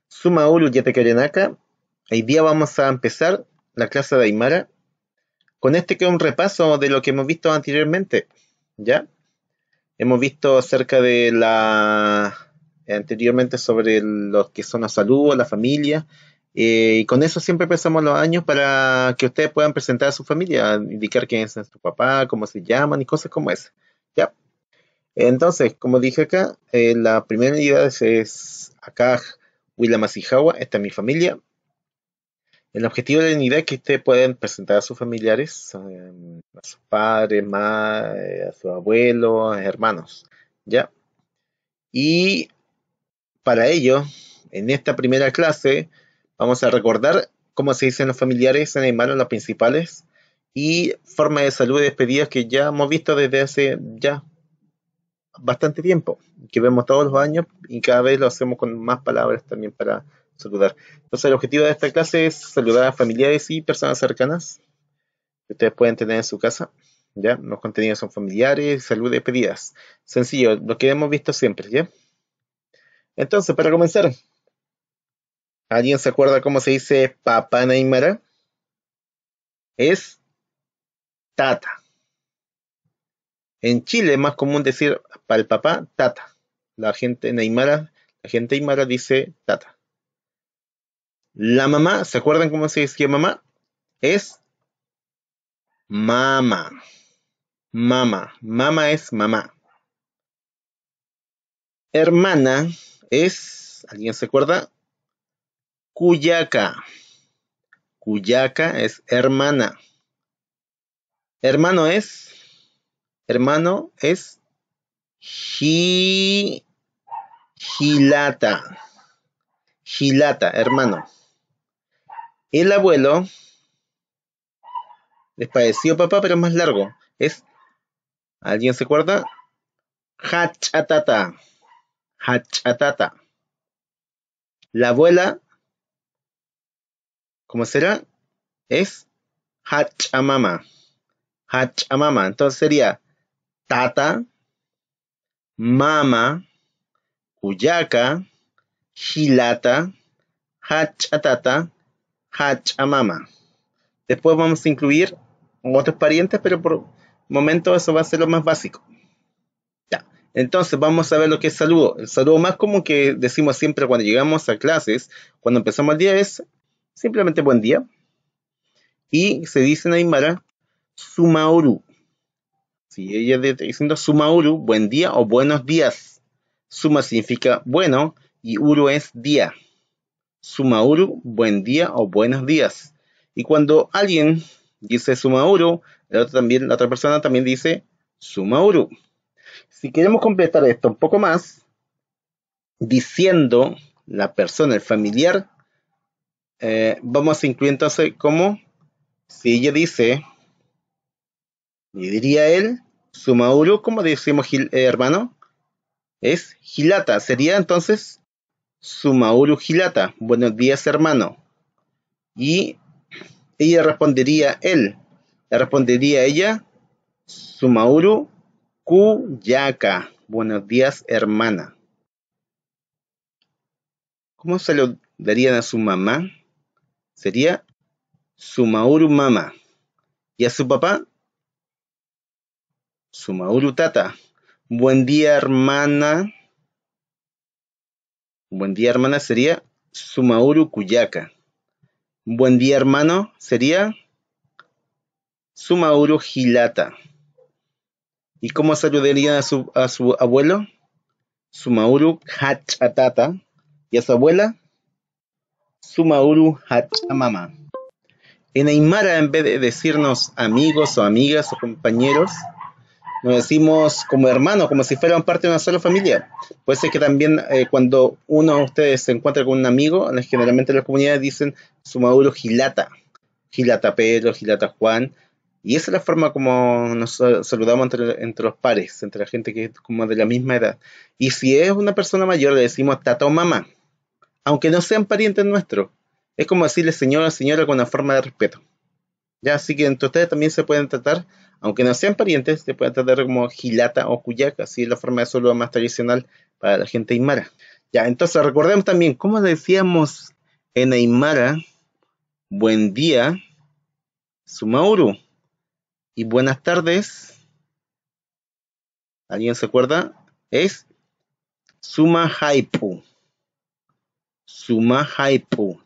Sumauru Yetekerenaka. Hoy día vamos a empezar la clase de Aymara con este que es un repaso de lo que hemos visto anteriormente. ¿Ya? Hemos visto acerca de anteriormente sobre lo que son los saludos, la familia, y con eso siempre empezamos los años para que ustedes puedan presentar a su familia, indicar quién es su papá, cómo se llaman y cosas como esa. ¿Ya? Entonces, como dije acá, la primera unidad es acá, Willamasijawa, esta es mi familia. El objetivo de la unidad es que ustedes puedan presentar a sus familiares, a sus padres, a sus abuelos, hermanos, ¿ya? Y para ello, en esta primera clase, vamos a recordar cómo se dicen los familiares en aymara, los principales, y formas de salud y despedidas que ya hemos visto desde hace ya bastante tiempo, que vemos todos los años y cada vez lo hacemos con más palabras también para saludar. Entonces el objetivo de esta clase es saludar a familiares y personas cercanas que ustedes pueden tener en su casa. ¿Ya? Los contenidos son familiares, salud y despedidas. Sencillo, lo que hemos visto siempre, ¿ya? Entonces, para comenzar, ¿alguien se acuerda cómo se dice papá en aymara? Es tata. En Chile es más común decir para el papá tata. La gente aymara dice tata. La mamá, ¿se acuerdan cómo se decía mamá? Es mama. Mama. Mama es mamá. Hermana es, ¿alguien se acuerda? Cuyaca. Cuyaca es hermana. Hermano es, hermano es gilata. Gilata, hermano. El abuelo es parecido a papá, pero es más largo. Es, ¿alguien se acuerda? Hachatata. Hachatata. La abuela, ¿cómo será? Es hachamama. Hachamama. Entonces sería tata, mama, cuyaca, gilata, hachatata, hachamama. Después vamos a incluir otros parientes, pero por el momento eso va a ser lo más básico. Ya. Entonces vamos a ver lo que es saludo. El saludo más común que decimos siempre cuando llegamos a clases, cuando empezamos el día, es simplemente buen día. Y se dice en aymara, sumauru. Si ella está diciendo sumauru, buen día o buenos días. Suma significa bueno y uru es día. Sumauru, buen día o buenos días. Y cuando alguien dice sumauru, la otra persona también dice sumauru. Si queremos completar esto un poco más, diciendo la persona, el familiar, vamos a incluir entonces como si ella dice, y diría él, sumauru, como decimos hermano, es gilata. Sería entonces sumauru gilata. Buenos días, hermano. Y ella respondería él. Le respondería ella, sumauru kuyaka. Buenos días, hermana. ¿Cómo se lo darían a su mamá? Sería sumauru mama. Y a su papá, sumauru tata. Buen día, hermana. Buen día, hermana sería sumauru kuyaka. Buen día, hermano sería sumauru hilata. ¿Y cómo saludarían a su abuelo? Sumauru hachatata. Y a su abuela, sumauru hachamama. En aymara, en vez de decirnos amigos o amigas o compañeros, nos decimos como hermanos, como si fueran parte de una sola familia. Puede ser que también cuando uno de ustedes se encuentra con un amigo, generalmente en las comunidades dicen sumauru hilata. Hilata Pedro, Hilata Juan. Y esa es la forma como nos saludamos entre los pares, entre la gente que es como de la misma edad. Y si es una persona mayor, le decimos tata o mamá, aunque no sean parientes nuestros. Es como decirle señora o señora con una forma de respeto. Ya, así que entre ustedes también se pueden tratar, aunque no sean parientes, se pueden tratar como Gilata o Cuyaca, así es la forma de saludo más tradicional para la gente aymara. Ya, entonces recordemos también, ¿cómo decíamos en Aymara? Buen día, Sumauru. Y buenas tardes, ¿alguien se acuerda? Es Suma Haipu. Suma Haipu.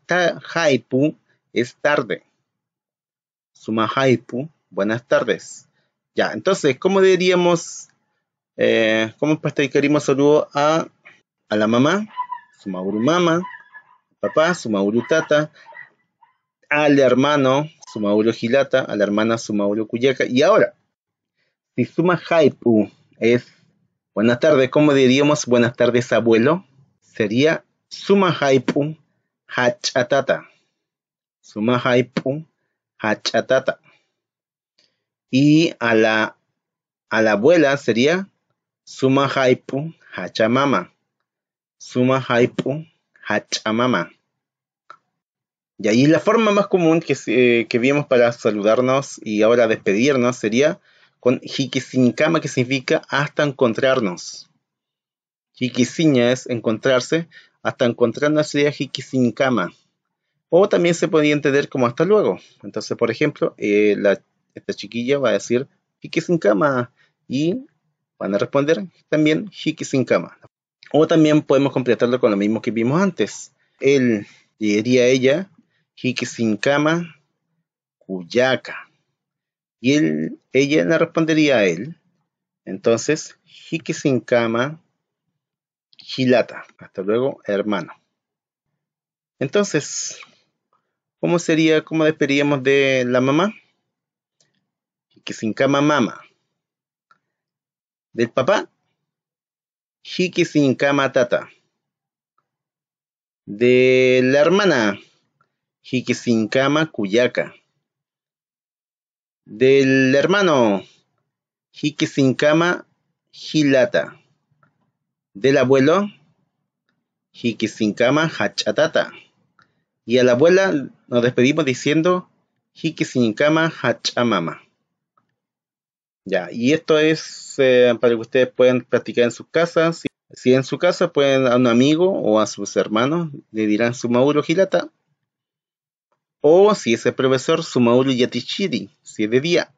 Haipu es tarde. Suma Haipu, buenas tardes. Ya, entonces, ¿cómo diríamos, cómo practicaríamos saludo a la mamá? Sumauru mama, papá, Sumauru tata, al hermano, Sumauru hilata, a la hermana, Sumauru kuyaka. Y ahora, si Suma Haipu es buenas tardes, ¿cómo diríamos buenas tardes, abuelo? Sería Suma Haipu hachatata. Suma Haipu hachatata. Y a la abuela sería Suma Haipu hachamama. Suma Haipu hachamama. Y ahí la forma más común que vimos para saludarnos y ahora despedirnos sería con Hikisinkama, que significa hasta encontrarnos. Hikisiña es encontrarse, hasta encontrarnos sería Hikisinkama. O también se podría entender como hasta luego. Entonces, por ejemplo, esta chiquilla va a decir Hikisinkama y van a responder también Hikisinkama. O también podemos completarlo con lo mismo que vimos antes. Él diría a ella Hikisinkama Kuyaka. Y ella le respondería a él. Entonces, Hikisinkama Hilata. Hasta luego, hermano. Entonces, cómo despediríamos de la mamá? Hikisinkama mama. Del papá, Hikisinkama tata. De la hermana, Hikisinkama Kuyaka. Del hermano, Hikisinkama Hilata. Del abuelo, Hikisinkama Hachatata. Y a la abuela nos despedimos diciendo Hikisinkama Hachamama. Ya, y esto es para que ustedes puedan practicar en sus casas. Si en su casa pueden a un amigo o a sus hermanos le dirán Sumauro Hilata. O si es el profesor, Sumauro Yatichiri, si es de día.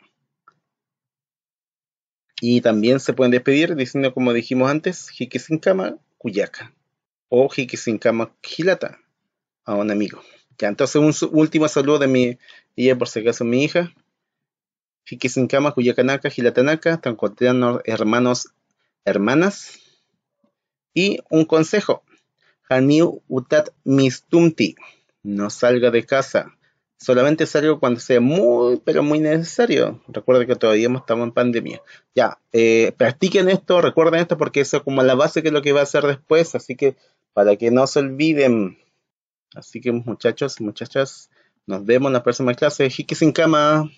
Y también se pueden despedir diciendo, como dijimos antes, Hikisinkama Kuyaka. O Hikisinkama Hilata a un amigo. Ya, entonces un último saludo de ella por si acaso mi hija. Hikisinkama Kuyakanaka Hilatanaka, están encontrando hermanos, hermanas. Y un consejo. Haniu utat mistumti. No salga de casa. Solamente salgo cuando sea muy, pero muy necesario. Recuerden que todavía estamos en pandemia. Ya, practiquen esto, recuerden esto porque eso es como la base que es lo que va a hacer después. Así que para que no se olviden. Así que muchachos, muchachas, nos vemos en la próxima clase. Hikisinkama.